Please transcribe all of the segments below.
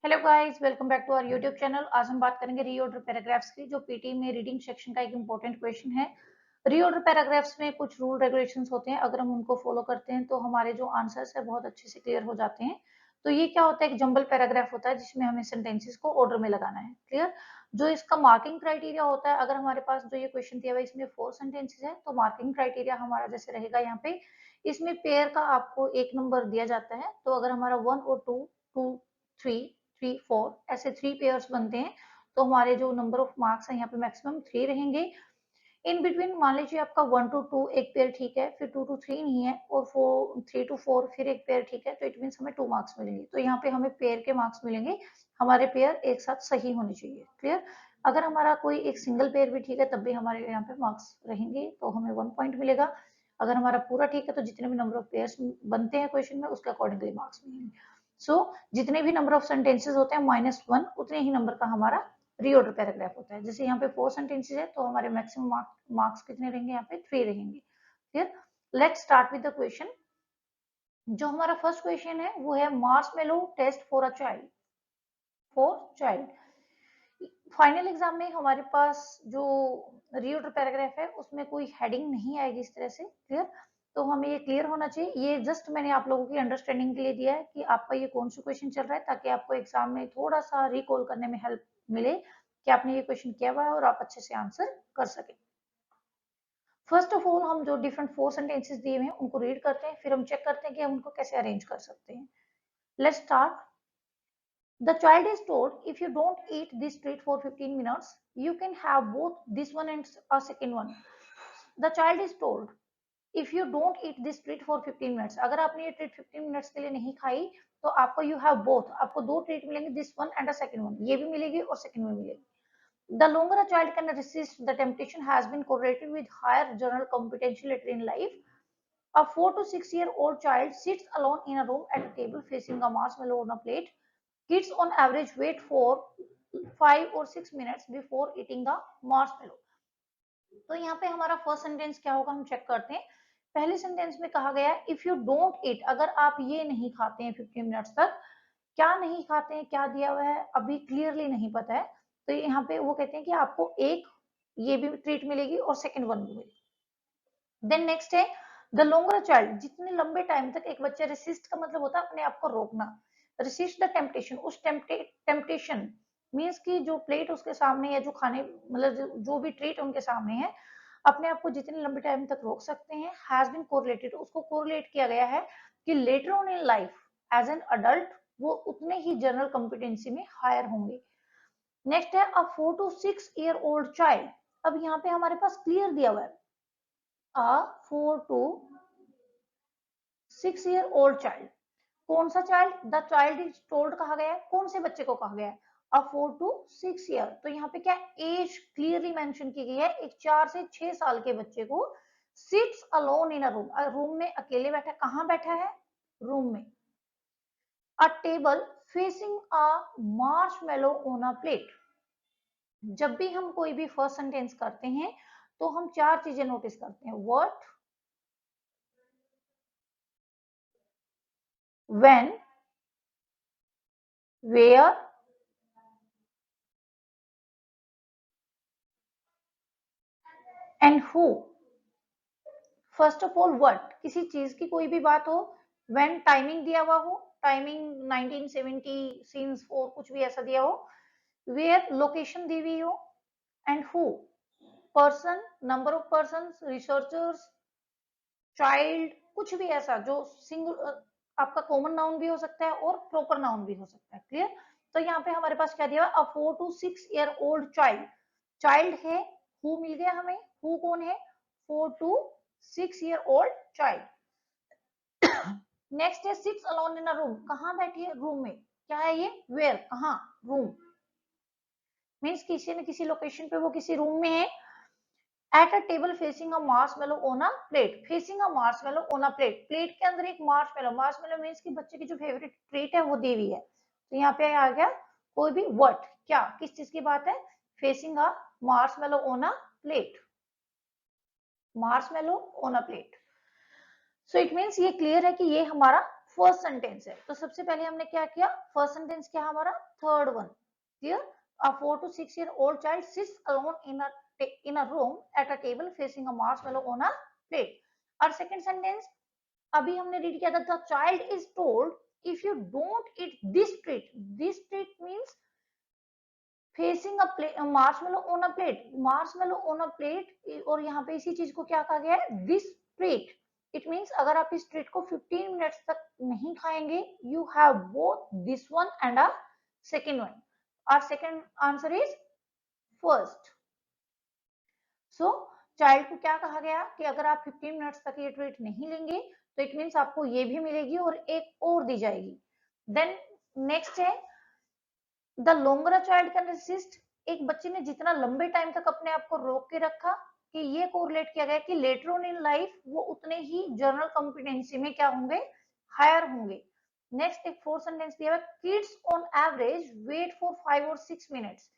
Hello guys, welcome back to our YouTube channel. आज हम बात करेंगे रीऑर्डर पैराग्राफ्स की, जो पीटी में रीडिंग सेक्शन का एक इंपॉर्टेंट क्वेश्चन है। रीऑर्डर पैराग्राफ्स में कुछ रूल रेगुलेशंस होते हैं, अगर हम उनको फॉलो करते हैं तो हमारे जो आंसर्स है बहुत अच्छे से क्लियर हो जाते हैं। तो ये क्या होता है, एक जंबल पैराग्राफ होता है जिसमें हमें सेंटेंसेस को ऑर्डर में लगाना है। क्लियर। जो इसका मार्किंग क्राइटेरिया होता है, अगर हमारे पास जो ये क्वेश्चन दिया हुआ है इसमें 4 सेंटेंसेस है तो मार्किंग क्राइटेरिया हमारा जैसे रहेगा यहाँ पे, इसमें पेयर का आपको 1 नंबर दिया जाता है। तो अगर हमारा 1 और 2, 2, 3, 3, 4 ऐसे 3 पेयर्स बनते हैं तो हमारे जो नंबर ऑफ मार्क्स है यहाँ पे मैक्सिमम 3 रहेंगे। इन बिटवीन मान लीजिए आपका 1 to 2 एक पेयर ठीक है, फिर 2 to 3 नहीं है, और 3 to 4 फिर एक पेयर ठीक है, तो इट मीन्स हमें 2 मार्क्स मिलेंगे। तो यहाँ पे हमें पेयर के मार्क्स मिलेंगे, हमारे पेयर एक साथ सही होने चाहिए। क्लियर। अगर हमारा कोई एक सिंगल पेयर भी ठीक है तब भी हमारे यहाँ पे मार्क्स रहेंगे, तो हमें 1 पॉइंट मिलेगा। अगर हमारा पूरा ठीक है तो जितने भी नंबर ऑफ पेयर्स बनते हैं क्वेश्चन में उसके अकॉर्डिंगली मार्क्स मिलेंगे। सो जितने भी नंबर ऑफ सेंटेंसेस होते हैं -1 उतने ही नंबर का हमारा रीऑर्डर पैराग्राफ होता है। जैसे यहाँ पे 4 सेंटेंसेस है तो हमारे मैक्सिमम मार्क्स कितने रहेंगे, यहाँ पे 3 रहेंगे। Clear. Let's start with the question. जो हमारा फर्स्ट क्वेश्चन है वो है marshmallow test for a child. Final exam में हमारे पास जो रीऑर्डर पैराग्राफ है उसमें कोई हेडिंग नहीं आएगी इस तरह से। क्लियर। तो हमें ये क्लियर होना चाहिए। ये जस्ट मैंने आप लोगों की अंडरस्टैंडिंग के लिए दिया है कि आपका ये कौन सा क्वेश्चन चल रहा है, ताकि आपको एग्जाम में थोड़ा सा रिकॉल करने में हेल्प मिले कि आपने ये क्वेश्चन किया हुआ है और आप अच्छे से आंसर कर सके। फर्स्ट ऑफ ऑल हम जो डिफरेंट 4 सेंटेंसेस दिए हुए हैं उनको रीड करते हैं, फिर हम चेक करते हैं कि हम उनको कैसे अरेंज कर सकते हैं। Let's start. The child is told, if you don't eat this treat for 15 minutes, you can have both this one and a second one. The child is told, if you don't eat this treat for 15 minutes, अगर आपने ये treat 15 minutes के लिए नहीं खाई तो आपको you have both, आपको दो ट्रीट मिलेंगे, this one and a second one, ये भी मिलेगी और second में मिलेगी. The longer a child can resist the temptation has been correlated with higher general competency later in life. A 4 to 6-year-old child sits alone in a room at a table facing a marshmallow on a plate. Kids on average wait for 5 or 6 minutes before eating the marshmallow. तो यहाँ पे हमारा first sentence क्या होगा, हम check करते हैं। पहले सेंटेंस में कहा गया है इफ यू डोंट ईट, अगर आप ये नहीं खाते हैं 15 मिनट्स तक। क्या नहीं खाते हैं, क्या दिया हुआ है अभी क्लियरली नहीं पता है। तो यहाँ पे वो कहते हैं कि आपको एक ये भी ट्रीट मिलेगी और सेकंड वन भी मिलेगी। देन नेक्स्ट है द लोंगर चाइल्ड, जितने लंबे टाइम तक एक बच्चा रेसिस्ट का मतलब होता है अपने आप को रोकना। रेसिस्ट द टेम्पटेशन, उस टेम्पटेशन मीन्स की जो प्लेट उसके सामने या जो खाने मतलब जो भी ट्रीट उनके सामने है, अपने आप को जितने लंबे टाइम तक रोक सकते हैं। हैज बीन कोरिलेटेड, उसको कोरिलेट किया गया है कि later on in life as an adult वो उतने ही जनरल कॉम्पिटेंसी में हायर होंगे। नेक्स्ट है a 4 to 6 year old child. अब यहाँ पे हमारे पास क्लियर दिया हुआ है a 4 to 6 year old child। कौन सा child, the child is told कहा गया है, कौन से बच्चे को कहा गया है, अ 4 to 6 year। तो यहाँ पे क्या एज क्लियरली मेंशन की गई है, एक 4 से 6 साल के बच्चे को। Sits alone in a room, room में अकेले बैठा, कहाँ बैठा है, रूम में। A table facing a marshmallow on a plate. जब भी हम कोई भी फर्स्ट सेंटेंस करते हैं तो हम चार चीजें नोटिस करते हैं, what, when, where and who। First of all what, किसी चीज की कोई भी बात हो। व्हेन टाइमिंग दिया हुआ हो, टाइमिंग 1970 सीन्स 4 कुछ भी ऐसा दिया हो। वेयर लोकेशन दी हुई हो। And who person, number of person, researchers, child, कुछ भी ऐसा जो सिंगल आपका कॉमन नाउन भी हो सकता है और प्रॉपर नाउन भी हो सकता है। क्लियर। तो यहाँ पे हमारे पास क्या दिया हुआ, अ 4 to 6 year old child. Child है, हु मिल गया हमें, हु कौन है, 4 to 6 year old child। Next है sits alone in a room, कहाँ बैठी है, रूम में। क्या है ये, वेयर, कहाँ, रूम। मीन्स किसी न किसी लोकेशन पे वो किसी रूम में है। At a table facing a marshmallow on a plate, facing a marshmallow on a plate, plate के अंदर एक मार्शमेलो, मार्शमेलो मीन्स कि बच्चे की जो फेवरेट ट्रीट है वो दी हुई है। तो यहाँ पे आ गया कोई भी व्हाट, क्या, किस चीज की बात है, facing a marshmallow on a plate, marshmallow on a plate. So it means ये क्लियर है कि ये हमारा फर्स्ट सेंटेंस है। तो सबसे पहले हमने क्या किया, फर्स्ट सेंटेंस क्या हमारा, third one, clear. A 4 to 6 year old child sits alone in a room at a table facing a marshmallow on a plate. और सेकंड सेंटेंस अभी हमने रीड किया था, the child is told if you don't eat this treat means facing a marshmallow on a plate, marshmallow on a plate, और यहाँ पे इसी चीज को क्या कहा गया है, दिस ट्रीट। इट मींस अगर आप इस ट्रीट को 15 मिनट्स तक नहीं खाएंगे, you have both this one and a second one. और second answer is first. So child को क्या कहा गया कि अगर आप 15 मिनट्स तक ये ट्रीट नहीं लेंगे तो इट मींस आपको ये भी मिलेगी और एक और दी जाएगी। देन नेक्स्ट है the longer a child can resist, एक बच्चे ने जितना लंबे टाइम तक अपने आप को रोक के रखा, कि ये कोरिलेट किया गया कि लेटर ऑन इन लाइफ वो उतने ही जनरल कॉम्पिटेंसी में क्या होंगे, हायर होंगे। नेक्स्ट एक फोर्थ सेंटेंस दिया है, kids on average wait for 5 और 6 minutes,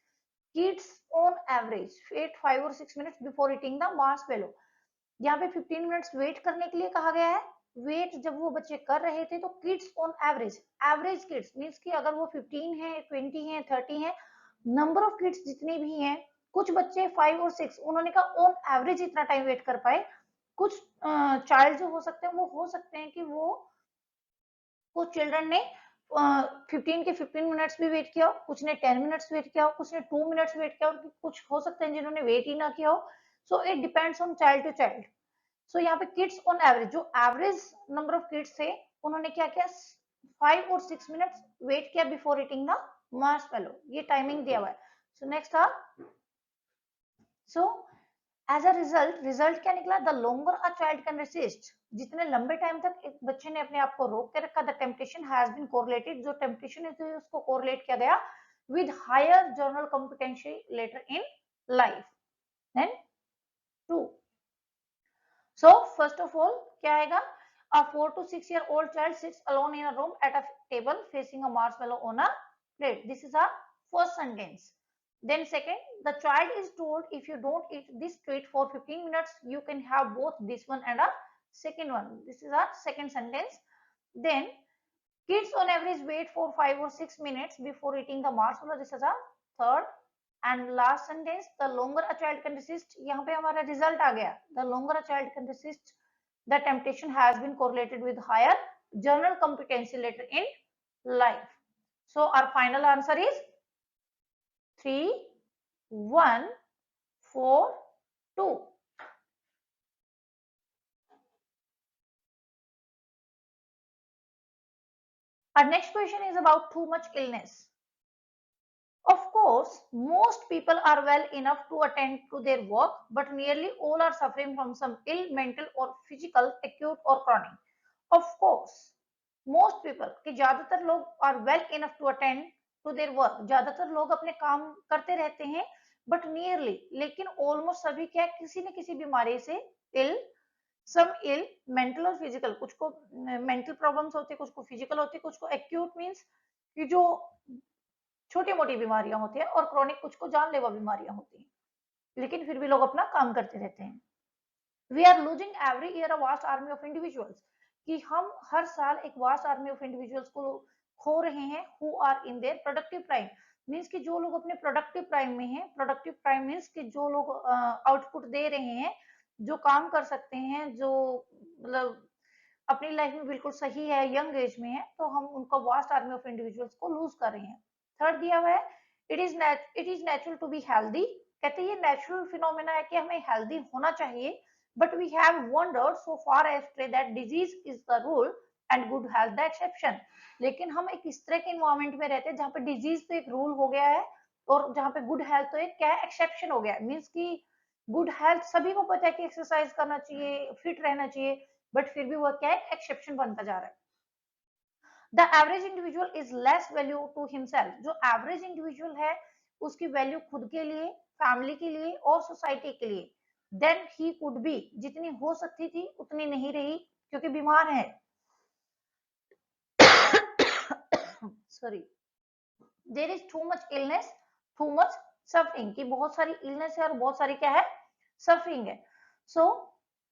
kids on average wait 5 और 6 minutes before eating the marshmallow. यहाँ पे 15 मिनट्स वेट करने के लिए कहा गया है। वेट जब वो बच्चे कर रहे थे तो kids on average, average kids means कि अगर वो 15 है, 20 है, 30 है, नंबर ऑफ किड्स जितने भी हैं, कुछ बच्चे 5 और 6 उन्होंने कहा ऑन एवरेज इतना टाइम वेट कर पाए। कुछ चाइल्ड जो हो सकते हैं वो हो सकते हैं कि वो कुछ चिल्ड्रन ने 15 के 15 मिनट्स भी वेट किया, कुछ ने 10 मिनट्स वेट किया, कुछ ने 2 मिनट्स वेट किया, और कुछ हो सकते हैं जिन्होंने वेट ही ना किया हो। So it depends on child to child. So यहाँ पे किड्स ऑन एवरेज, जो एवरेज नंबर ऑफ किड्स थे उन्होंने क्या किया, 5 और 6 मिनट्स वेट किया बिफोर ईटिंग द मार्शमेलो, ये टाइमिंग दिया हुआ है। सो नेक्स्ट था, सो एज अ रिजल्ट क्या निकला, the longer a child can resist, जितने लंबे टाइम तक एक बच्चे ने अपने आप को रोक के रखा, the temptation has been correlated, जो टेम्पटेशन है उसको कोरिलेट किया गया with higher general competency later in life. Then 2, so first of all क्या आएगा, a 4 to 6 year old child sits alone in a room at a table facing a marshmallow on a plate, this is our first sentence. Then second, the child is told if you don't eat this treat for 15 minutes you can have both this one and a second one, this is our second sentence. Then kids on average wait for 5 or 6 minutes before eating the marshmallow, this is our third. And last sentence, the longer a child can resist, यहाँ पे हमारा result आ गया, the longer a child can resist the temptation has been correlated with higher general competency later in life. So our final answer is 3, 1, 4, 2। Our next question is about too much illness. Of course, most people are well enough to attend to their work, but nearly all are suffering from some ill mental or physical, acute or chronic. Of course, most people कि ज्यादातर लोग are well enough to attend to their work, ज्यादातर लोग अपने काम करते रहते हैं, but nearly लेकिन almost सभी क्या किसी न किसी बीमारी से ill, some ill mental और physical, कुछ को mental problems होती है, कुछ को physical होती है, कुछ को acute means कि जो छोटी मोटी बीमारियां होती है, और क्रॉनिक कुछ को जानलेवा बीमारियां होती हैं, लेकिन फिर भी लोग अपना काम करते रहते हैं। We are losing every year a vast army of individuals, कि हम हर साल एक वास्ट आर्मी ऑफ इंडिविजुअल्स को खो रहे हैं who are in their productive prime, means कि जो लोग अपने प्रोडक्टिव प्राइम में हैं, प्रोडक्टिव प्राइम मीन्स कि जो लोग आउटपुट दे रहे हैं, जो काम कर सकते हैं, जो मतलब अपनी लाइफ में बिल्कुल सही है, यंग एज में है, तो हम उनको वास्ट आर्मी ऑफ इंडिविजुअल्स को लूज कर रहे हैं। थर्ड दिया हुआ है, it is natural to be healthy, कहते हैं ये नेचुरल फिनोमेना है कि हमें हेल्दी होना चाहिए, but we have wandered so far astray that disease is the rule and good health the exception, लेकिन हम एक इस तरह के इन्वायरमेंट में रहते हैं जहाँ पे डिजीज तो एक रूल हो गया है, और जहाँ पे गुड हेल्थ तो एक क्या है, एक्सेप्शन हो गया है। मीन्स की गुड हेल्थ सभी को पता है कि एक्सरसाइज करना चाहिए, फिट रहना चाहिए, बट फिर भी वो क्या है, एक्सेप्शन बनता जा रहा है। The average individual is less value to himself, जो एवरेज इंडिविजुअल है उसकी वैल्यू खुद के लिए, फैमिली के लिए और सोसाइटी के लिए देन ही कुड बी, जितनी हो सकती थी उतनी नहीं रही क्योंकि बीमार है। Sorry, there is too much illness, too much suffering, की बहुत सारी इलनेस है और बहुत सारी क्या है, सफरिंग है। सो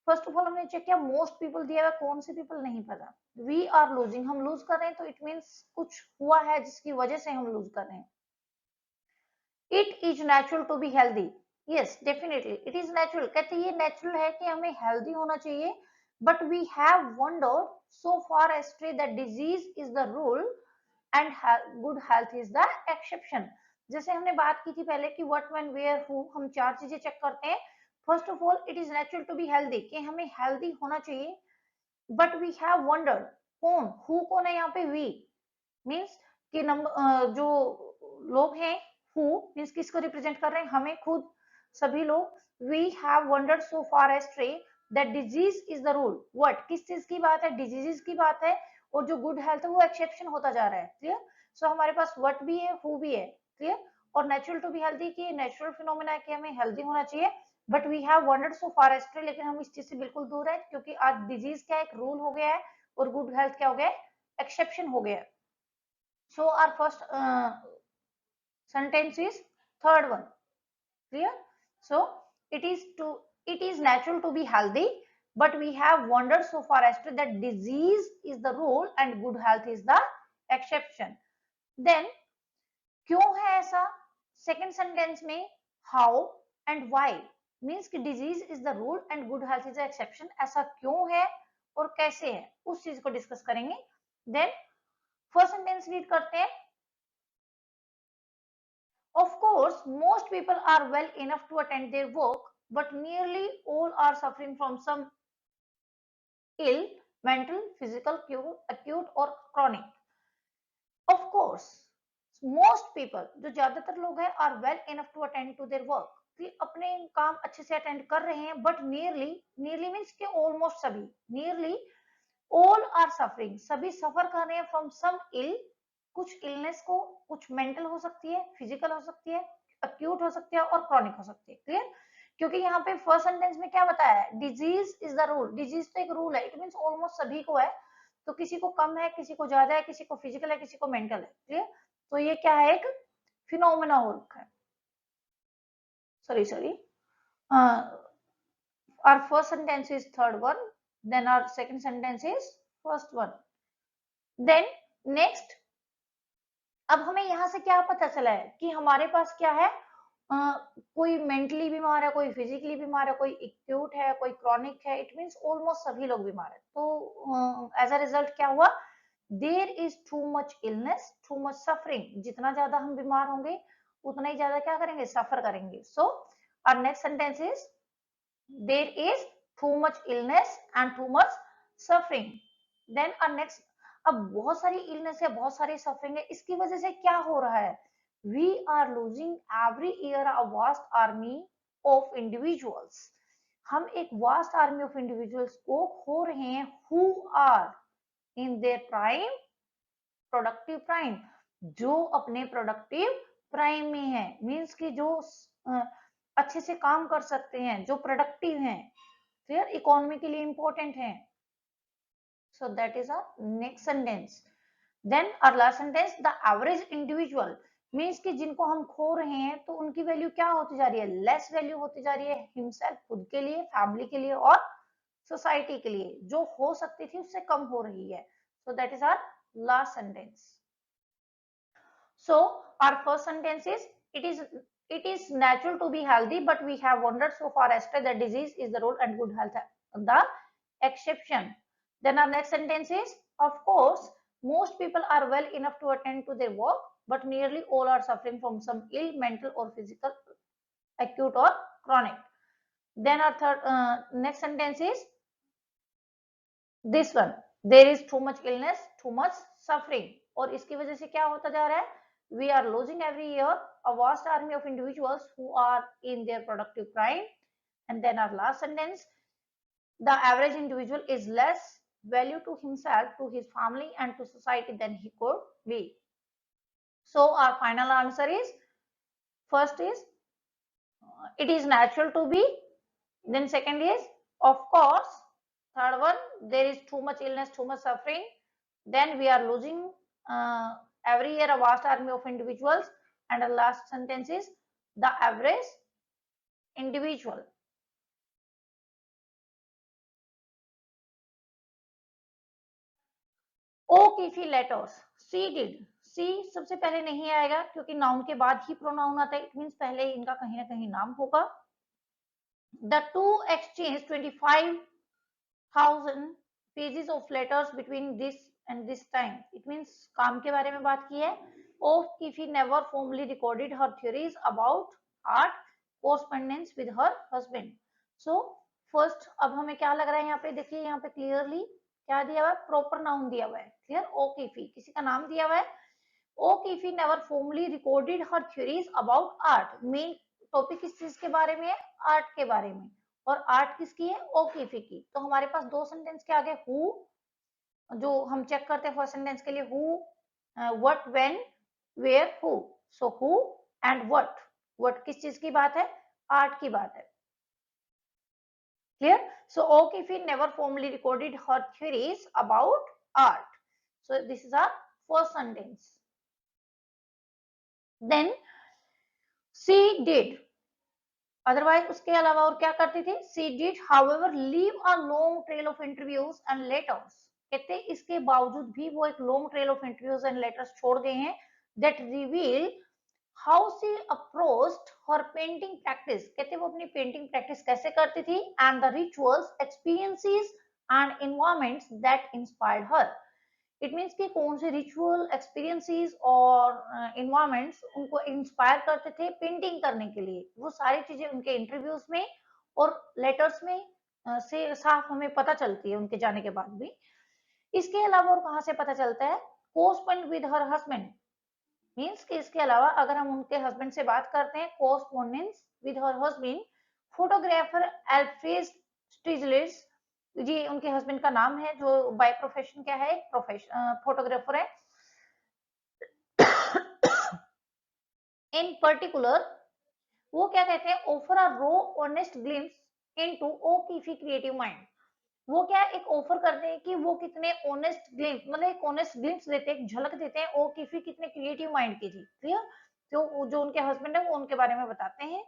फर्स्ट ऑफ ऑल हमने चेक किया मोस्ट पीपल दिया हुआ, कौन से पीपल नहीं पता। वी आर लूजिंग, हम लूज कर रहे हैं तो इट मीन्स कुछ हुआ है जिसकी वजह से हम लूज कर रहे हैं। It is natural to be healthy, yes definitely it is natural, कहते ये नेचुरल है कि हमें हेल्दी होना चाहिए, but we have wandered so far astray that disease is the rule and good health is the exception. जैसे हमने बात की थी पहले कि व्हाट, व्हेन, वेयर, हु, हम चार चीजें चेक करते हैं। First of all it is natural to be healthy, कि हमें हेल्दी होना चाहिए, बट वी हैव वंडर्ड, कौन, हु कौन है यहाँ पे, वी मीन्स कि नंबर जो लोग हैं, हु मीन्स किसको रिप्रेजेंट कर रहे हैं, हमें खुद, सभी लोग। We have wandered so far astray that disease is the rule, what, किस चीज की बात है, डिजीजेस की बात है, और जो गुड हेल्थ है वो एक्सेप्शन होता जा रहा है। क्लियर? सो हमारे पास व्हाट भी है, हु भी है। क्लियर? और नेचुरल टू बी हेल्दी की नेचुरल फिनोमेना है कि हमें हेल्दी होना चाहिए, but we have wandered so far astray, लेकिन हम इस चीज से बिल्कुल दूर है, क्योंकि आज डिजीज क्या एक रूल हो गया है और गुड हेल्थ क्या हो गया है, एक्सेप्शन हो गया है। So our first sentence is third one. Clear? So it is natural to be healthy, but we have wandered so far as to that disease is the rule and good health is the exception. Then क्यों है ऐसा? Second sentence में how and why means कि disease is the rule and good health is the exception, ऐसा क्यों है और कैसे है, उस चीज को डिस्कस करेंगे। देन फर्स्ट सेंटेंस रीड करते हैं। Of course, most people are well enough to attend their work, but nearly all are suffering from some ill, mental, physical, acute or chronic. Of course, most people, जो ज्यादातर लोग हैं, are well enough to attend to their work, कि अपने काम अच्छे से attend कर रहे हैं, but nearly means कि almost सभी, nearly all are suffering, सभी सफर कर रहे हैं from some ill, कुछ इलनेस को, कुछ मेंटल हो सकती है, फिजिकल हो सकती है, अक्यूट हो सकती है और क्रॉनिक हो सकती है। क्लियर? क्योंकि यहाँ पे फर्स्ट सेंटेंस में क्या बताया है, disease is the rule, disease तो एक रूल है, इट मींस ऑलमोस्ट सभी को है, तो किसी को कम है, किसी को ज्यादा है, किसी को फिजिकल है, किसी को मेंटल है। क्लियर? तो ये क्या है, एक फिनोमेना हो रखा है। Sorry our first sentence is third one, then our second sentence is first one. Then next, अब हमें यहाँ से क्या पता चला है कि हमारे पास क्या है, कोई मेंटली बीमार है, कोई फिजिकली बीमार है, कोई एक्यूट है, कोई क्रॉनिक है, इट मींस ऑलमोस्ट सभी लोग बीमार है। तो एज अ रिजल्ट क्या हुआ, there is too much illness, too much suffering, जितना ज्यादा हम बीमार होंगे उतना ही ज्यादा क्या करेंगे, सफर करेंगे। So our next sentence is there is too much illness and too much suffering. Then our next, अब बहुत सारी इलनेस है, बहुत सारी सफरिंग है, इसकी वजह से क्या हो रहा है, we are losing every year a vast army of individuals, हम एक vast army of individuals को खो रहे हैं who are in their prime, productive prime, जो अपने productive prime में है, means कि जो अच्छे से काम कर सकते हैं, जो प्रोडक्टिव हैं, फिर इकोनॉमी के लिए इंपॉर्टेंट है। So that is our next sentence. Then our last sentence, the average individual means कि जिनको हम खो रहे हैं तो उनकी वैल्यू क्या होती जा रही है, लेस वैल्यू होती जा रही है, हिमसेल्फ खुद के लिए, फैमिली के लिए और सोसाइटी के लिए, जो हो सकती थी उससे कम हो रही है। So that is our last sentence. So our first sentence is it is natural to be healthy, but we have wandered so far astray that disease is the rule and good health the exception. Then our next sentence is, of course, most people are well enough to attend to their work, but nearly all are suffering from some ill, mental or physical, acute or chronic. Then our next sentence is this one, there is too much illness, too much suffering, और इसकी वजह से क्या होता जा रहा है, we are losing every year a vast army of individuals who are in their productive prime. And then our last sentence, the average individual is less value to himself, to his family and to society than he could be. So our final answer is, first is it is natural to be, then second is of course, third one there is too much illness, too much suffering, then we are losing every year a vast army of individuals, and the last sentence is the average individual. O'Keeffe letters, she did, she सबसे पहले नहीं आएगा क्योंकि noun के बाद ही pronoun आता है, it means पहले इनका कहीं ना कहीं नाम होगा। The two exchange 25,000 pages of letters between this and this time, it means काम के बारे में बात की है। O'Keeffe never formally recorded her theories about art correspondence with her husband. So first अब हमें क्या लग रहा है यहाँ पे, देखिए यहाँ पे क्लियरली क्या दिया हुआ है, प्रॉपर नाउन दिया हुआ है, क्लियर, ओकीफी किसी का नाम दिया हुआ है। O'Keeffe never formally recorded her theories about art, main topic किस चीज के बारे में है, आर्ट के बारे में, और आर्ट किसकी है, ओकीफी की। तो हमारे पास दो सेंटेंस के आगे हु, जो हम चेक करते हैं फर्स्ट सेंटेंस के लिए, who, what, when, where, who. So who and what किस चीज की बात है, आर्ट की बात है, clear? So O'Keefe never formally recorded her theories about art. So this is our first sentence. Then she did, otherwise उसके अलावा और क्या करती थी, she did however leave a long trail of interviews and letters, कहते इसके बावजूद भी वो एक long trail of interviews and letters छोड़ गए हैं, that reveal how she approached her painting practice, कहते वो अपनी पेंटिंग प्रैक्टिस कैसे करती थी, and the rituals, experiences and environments that inspired her, it means कि कौन से रिचुअल, एक्सपीरियंसेस और इन्वायरमेंट्स उनको इंस्पायर करते थे पेंटिंग करने के लिए, वो सारी चीजें उनके इंटरव्यूज में और लेटर्स में से साफ हमें पता चलती है उनके जाने के बाद भी। इसके अलावा और कहाँ से पता चलता है, correspond with her husband, means कि इसके अलावा अगर हम उनके हस्बैंड से बात करते हैं, correspondence with her husband, photographer Alfred Stieglitz, जी उनके हस्बैंड का नाम है, जो बाय प्रोफेशन क्या है, प्रोफेशन फोटोग्राफर है। इन पर्टिकुलर वो क्या कहते हैं, offer a raw honest glimpse into O'Keeffe creative mind, वो क्या एक ऑफर करते हैं कि वो कितने ऑनेस्ट ग्लिम्स, मतलब एक ऑनेस्ट ग्लिम्स देते हैं, एक झलक देते हैं ओकीफी कितने क्रिएटिव माइंड की थी, क्लियर, तो जो उनके हस्बैंड है वो उनके बारे में बताते हैं।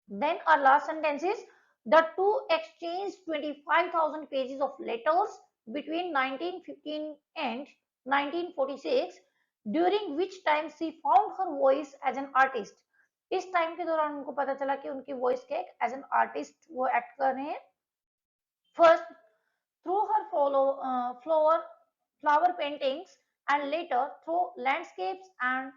Then our last sentence is the two exchanged 25,000 pages of letters between 1915 and 1946, during which time she found her voice as an artist. इस टाइम के दौरान उनको पता चला कि उनकी वॉइस क्या है, एज एन आर्टिस्ट वो एक्ट कर रहे हैं। First through her flower paintings and later through landscapes and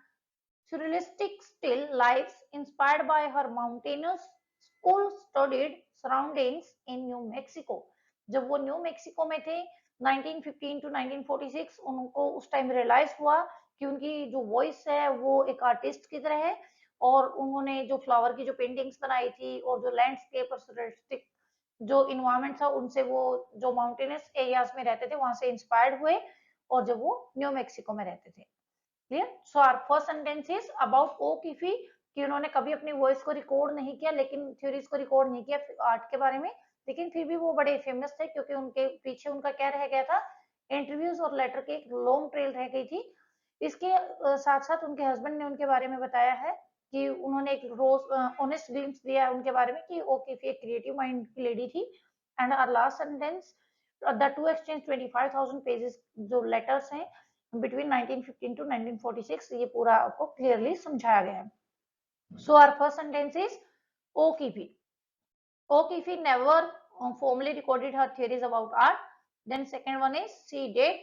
surrealistic still lifes inspired by her mountainous school studied surroundings in New Mexico. जब वो न्यू मेक्सिको में थे 1915 टू 1946, उनको उस टाइम रियलाइज हुआ कि उनकी जो वॉइस है वो एक आर्टिस्ट की तरह है, और उन्होंने जो फ्लावर की जो पेंटिंग्स बनाई थी और जो लैंडस्केप और surrealistic जो इन्वायरमेंट था उनसे, वो जो माउंटेनस एरियाज में रहते थे वहां से इंस्पायर्ड हुए, और जब वो न्यू मेक्सिको में रहते थे, clear. So our first sentence is about O'Keeffe, कि उन्होंने कभी अपनी वॉइस को रिकॉर्ड नहीं किया, लेकिन थ्योरीज को रिकॉर्ड नहीं किया आर्ट के बारे में, लेकिन फिर भी वो बड़े फेमस थे क्योंकि उनके पीछे उनका क्या रह गया था, इंटरव्यूज और लेटर की एक लॉन्ग ट्रेल रह गई थी। इसके साथ साथ उनके हस्बैंड ने उनके बारे में बताया है कि उन्होंने एक रोज ऑनेस्ट ग्लिम्स दिया है उनके बारे में कि ओकीफी एक क्रिएटिव माइंड की लेडी थी। And our last sentence, the two exchange 25,000 pages जो लेटर्स हैं between 1915 to 1946, ये पूरा आपको क्लियरली समझाया गया है। So our first sentence is O'Keeffe, O'Keeffe never formally recorded her theories about art. Then second one is she did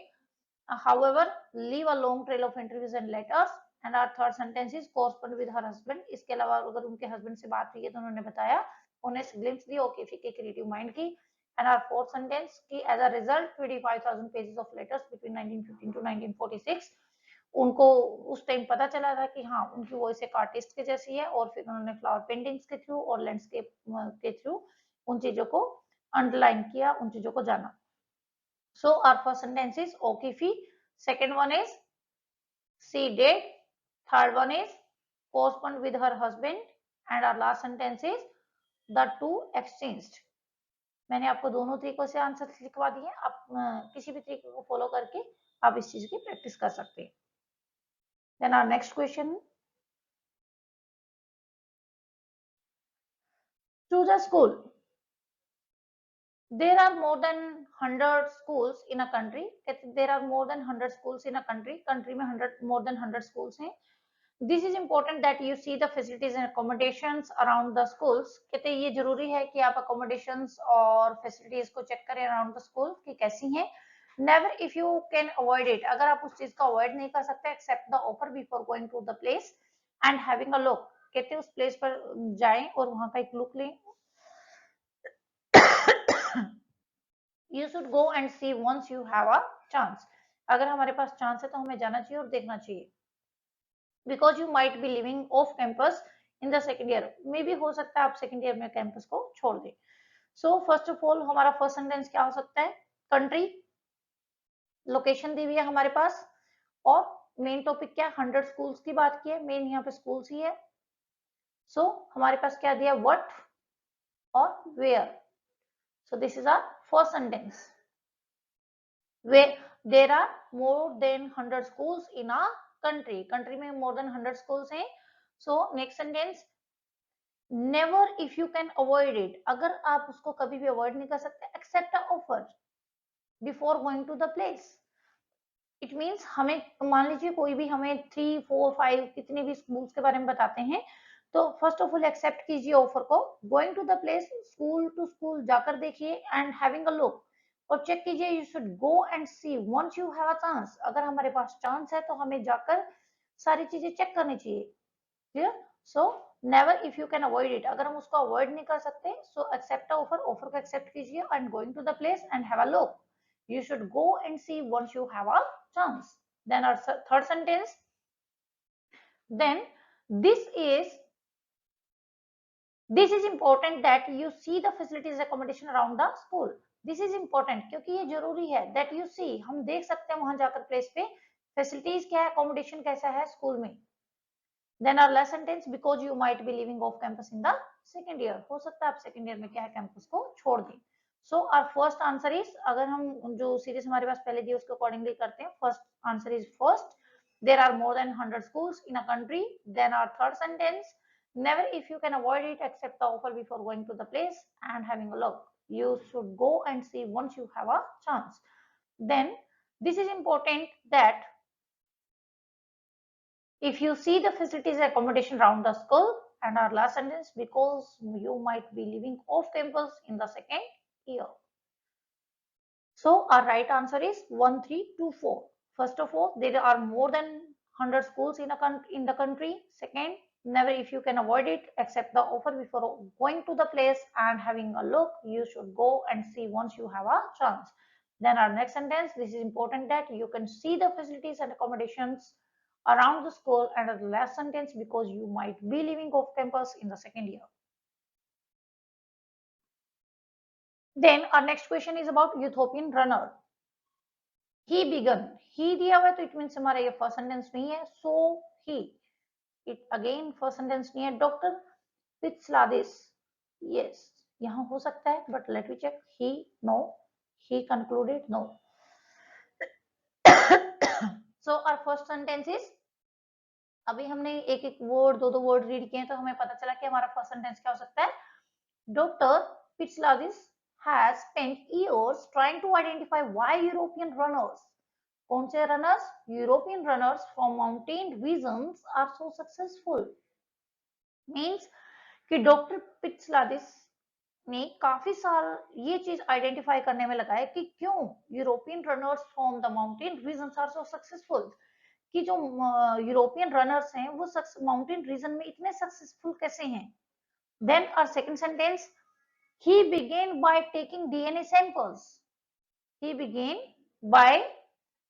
however leave a long trail of interviews and letters. And our third sentence is correspond with her husband, इसके अलावा अगर उनके husband से बात हुई है तो उन्होंने बताया honest glimpse दी ओकीफी के क्रिएटिव माइंड की। And our fourth sentence कि as a result 25,000 pages of letters between 1915 to 1946, उनको उस टाइम पता चला था कि हाँ उनकी वॉइस एक आर्टिस्ट के जैसी है, और फिर उन्होंने फ्लावर पेंटिंग्स के थ्रू और लैंडस्केप के थ्रू उन चीजों को अंडरलाइन किया, उन चीजों को जाना। So our first sentence is O'Keeffe, second one is she did, third one is correspond with her husband, and our last sentence is the two exchanged। मैंने आपको दोनों तरीकों से आंसर लिखवा दिए, आप किसी भी तरीके को फॉलो करके आप इस चीज की प्रैक्टिस कर सकते हैं। Then our next question, choose a school there are more than 100 schools in a country. There are more than 100 schools in a country में 100 more than 100 schools हैं. This is important that you see the facilities and accommodations around the schools. कहते हैं ये जरूरी है कि आप accommodations और facilities को check करें around the school कि कैसी हैं. Never if you can avoid it, अगर आप उस चीज को avoid नहीं कर सकते, accept the offer before going to the place and having a look. कहते हैं उस place पर जाएं और वहां का एक look लें. You should go and see once you have a chance. अगर हमारे पास चांस है तो हमें जाना चाहिए और देखना चाहिए. Because you might be living off campus in the second year. मे भी हो सकता है आप सेकेंड ईयर में कैंपस को छोड़ दें. सो फर्स्ट ऑफ ऑल हमारा फर्स्ट सेंटेंस क्या हो सकता है? कंट्री, लोकेशन दी हुई है हमारे पास, और मेन टॉपिक क्या है? 100 स्कूल्स की बात की है. मेन यहाँ पे स्कूल्स ही है. सो हमारे पास क्या दिया? व्हाट और where. So this is our first sentence. where there are more than 100 schools in a country. Country में more than 100 schools हैं. So next sentence, never if you can avoid it. अगर आप उसको कभी भी avoid नहीं कर सकते, accept a offer before going to the place. It means हमें मान लीजिए कोई भी हमें 3, 4, 5 कितने भी schools के बारे में बताते हैं, तो फर्स्ट ऑफ ऑल एक्सेप्ट कीजिए ऑफर को. Going to the place, school to school जाकर देखिए एंड हैविंग अ लुक, और चेक कीजिए. You should go and see once you have a chance. अगर हमारे पास चांस है तो हमें जाकर सारी चीजें चेक करनी चाहिए. Clear? So never if you can avoid it. अगर हम उसको अवॉइड नहीं कर सकते, सो एक्सेप्ट ऑफर, ऑफर को एक्सेप्ट कीजिए and going to the place and have a look. You should go and see once you have a chance. Then our third sentence, then this is important that you see the facilities accommodation around the school. This is important क्योंकि ये जरूरी है. that you see, हम देख सकते हैं वहां जाकर प्लेस पे फैसिलिटीज क्या है, accommodation कैसा है स्कूल में. Then our last sentence, because you might be living off campus in the second year. हो सकता है आप सेकेंड ईयर में क्या है कैंपस को छोड़ दें. So our first answer is, अगर हम जो सीरीज हमारे पास पहले दी उसके अकॉर्डिंगली करते हैं, first answer is first. There are more than 100 schools in a country. Then our third sentence, never if you can avoid it, accept the offer before going to the place and having a look. You should go and see once you have a chance. Then this is important that if you see the facilities accommodation around the school. And our last sentence, because you might be living off campus in the second year. So our right answer is 1, 3, 2, 4. First of all, there are more than 100 schools in the country. Second, never if you can avoid it, accept the offer before going to the place and having a look. You should go and see once you have a chance. Then our next sentence, this is important that you can see the facilities and accommodations around the school. And the last sentence, because you might be living off campus in the second year. Then our next question is about Ethiopian runner. He began. He दिया हुआ है तो it means हमारा ये first sentence नहीं है. So he. It again first sentence नहीं है. Dr. Pitsladis. Yes. यहाँ हो सकता है but let me check. He no. He concluded no. So our first sentence is, अभी हमने एक एक वर्ड दो वर्ड रीड किए तो हमें पता चला कि हमारा फर्स्ट सेंटेंस क्या हो सकता है. Doctor Pitsiladis has spent years trying to identify why European runners, कौन से runners, European runners from mountain regions are so successful. Means कि डॉक्टर पिचलादिस ने काफी साल ये चीज आइडेंटिफाई करने में लगाया कि क्यों European runners from the mountain regions are so successful, कि जो यूरोपियन रनर्स हैं वो माउंटेन रीजन में इतने सक्सेसफुल कैसे हैं. Then our second sentence, he began by taking DNA samples. He began by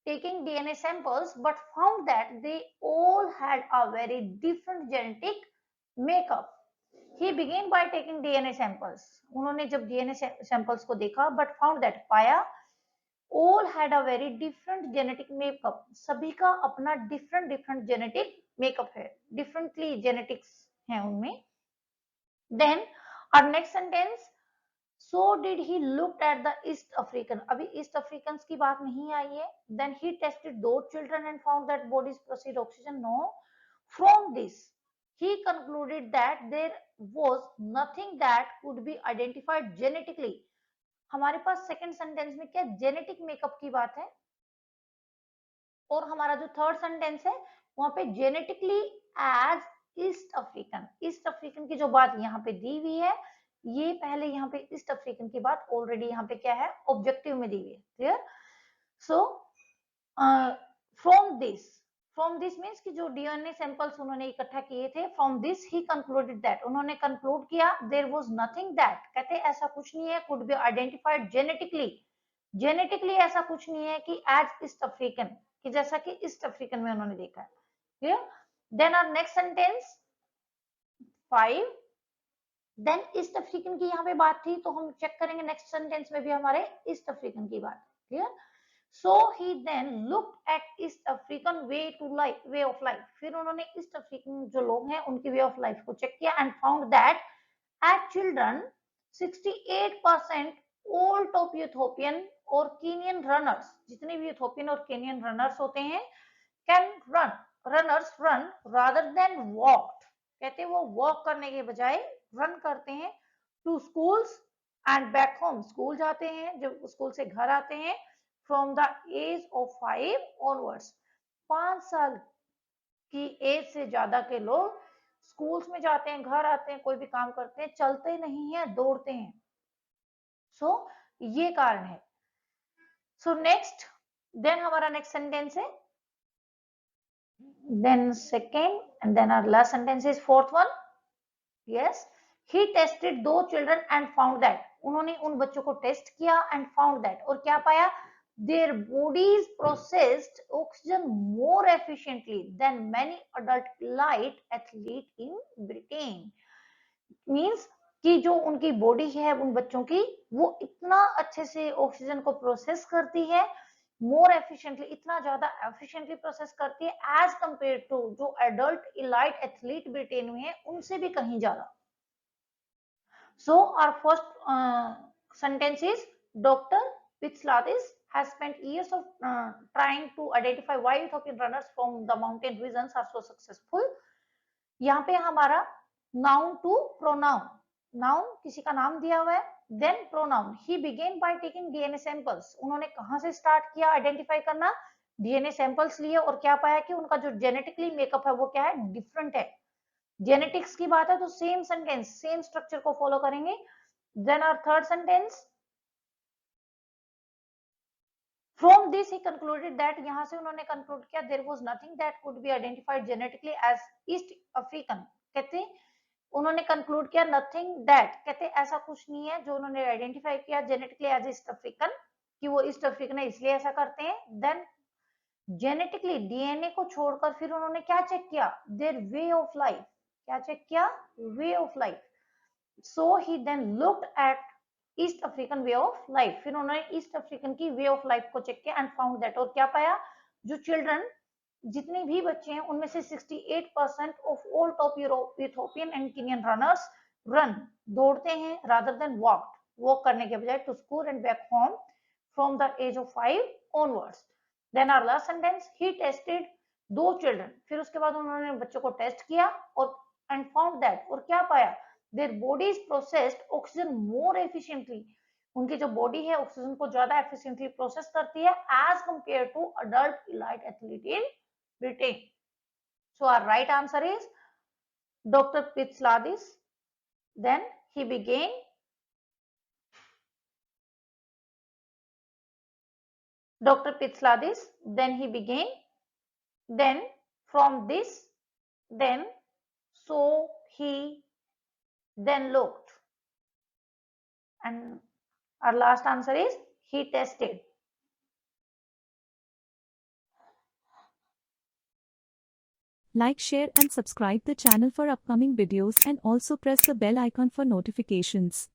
taking DNA samples but found that they all had a very different genetic makeup. He began by taking DNA samples. उन्होंने जब DNA samples को देखा but found that पाया all had a very different genetic makeup. सभी का अपना different genetic makeup है, differently genetics है उनमें. Then our next sentence, so did he looked at the East African. अभी East Africans की बात नहीं आई है. Then he tested those children and found that bodies proceed oxygen. No. From this, he concluded that there was nothing that could be identified genetically. हमारे पास second sentence में क्या genetic makeup की बात है, और हमारा जो थर्ड सेंटेंस है वहां पे जेनेटिकली एज ईस्ट अफ्रीकन की जो बात यहाँ पे दी हुई है, ये पहले यहाँ पे ईस्ट अफ्रीकन की बात ऑलरेडी यहाँ पे क्या है ऑब्जेक्टिव में दी हुई है। Clear? So from this means कि जो डीएनए सैंपल्स उन्होंने इकट्ठा किए थे, from this he concluded that, उन्होंने कंक्लूड किया देयर वाज नथिंग दैट, कहते ऐसा कुछ नहीं है, could be identified genetically, genetically ऐसा कुछ नहीं है कि एज ईस्ट अफ्रीकन, कि जैसा कि ईस्ट अफ्रीकन में उन्होंने देखा है। Clear? Then our next sentence 5, then East African की यहाँ पे बात थी, तो हम चेक करेंगे नेक्स्ट सेंटेंस में भी हमारे ईस्ट अफ्रीकन की बात। Clear? So he then looked at East African way of life. फिर उन्होंने ईस्ट अफ्रीकन जो लोग हैं उनकी वे ऑफ लाइफ को चेक किया and found that as children 68% all top Ethiopian और केनियन रनर्स, जितने भी यूथोपियन और केनियन रनर्स होते हैं, can runners run rather than walk, कहते हैं वो वॉक करने के बजाय रन करते हैं, to schools and back home, school जाते हैं, जब स्कूल से घर आते हैं, from the age of 5 onwards, 5 साल की एज से ज्यादा के लोग स्कूल्स में जाते हैं, घर आते हैं, कोई भी काम करते हैं, चलते नहीं है, दौड़ते हैं। सो ये कारण है। सो नेक्स्ट, देन हमारा नेक्स्ट सेंटेंस है, then second and then our last sentence is fourth one. Yes, he tested those children and found that, उन्होंने उन बच्चों को टेस्ट किया and found that, और क्या पाया, their bodies processed oxygen more efficiently than many adult elite athletes in Britain. Means कि जो उनकी बॉडी है उन बच्चों की, वो इतना अच्छे से ऑक्सीजन को प्रोसेस करती है, मोर एफिशिएंटली, इतना ज्यादा एफिशिएंटली प्रोसेस करती है एज कंपेयर टू जो एडल्ट इलाइट एथलीट ब्रिटेन में है उनसे भी कहीं ज्यादा। So our first sentence is doctor Pitsiladis has spent years of trying to identify why Ethiopian runners from the mountain regions are so successful. यहाँ पे हमारा नाउन टू प्रोनाउन, नाउन किसी का नाम दिया हुआ है, then pronoun, he began by taking DNA samples, उन्होंने कहां से स्टार्ट किया आइडेंटिफाई करना, डीएनए सैंपल्स लिए, और क्या पाया कि उनका जो जेनेटिकली मेकअप है वो क्या है, डिफरेंट है। जेनेटिक्स की बात है तो सेम सेंटेंस सेम स्ट्रक्चर को फॉलो करेंगे। Then our third sentence, from this he concluded that, यहां से उन्होंने कंक्लूड किया there was nothing that could be identified genetically as East African, कहते उन्होंने कंक्लूड किया नथिंग दैट, कहते ऐसा कुछ नहीं है जो उन्होंने आइडेंटिफाई किया जेनेटिकली एज ईस्ट अफ्रीकन, कि वो ईस्ट अफ्रीकन है इसलिए ऐसा करते हैं। देन जेनेटिकली डीएनए को छोड़कर फिर उन्होंने क्या चेक किया, देयर वे ऑफ लाइफ, क्या चेक किया, way of life. So he then looked at East African way of life, फिर उन्होंने ईस्ट अफ्रीकन की वे ऑफ लाइफ को चेक किया एंड फाउंड दैट, और क्या पाया, जो चिल्ड्रन, जितने भी बच्चे हैं उनमें से 68% of all top European and Kenyan runners run, दौड़ते हैं, रादर देन वॉक करने के बजाय, to school and back home from the age of 5 onwards. Then our last sentence, he tested two children, फिर उसके बाद उन्होंने बच्चों को टेस्ट किया और एंड फाउंड दैट, और क्या पाया, their bodies processed oxygen more efficiently, उनकी जो बॉडी है ऑक्सीजन को ज्यादा एफिशिएंटली प्रोसेस करती है as compare to adult elite athlete in Britain. So our right answer is Dr. Pitsladis. Then he began Dr. Pitsladis. Then he began. Then from this, then so he then looked. And our last answer is he tested. Like, share and subscribe the channel for upcoming videos and also press the bell icon for notifications.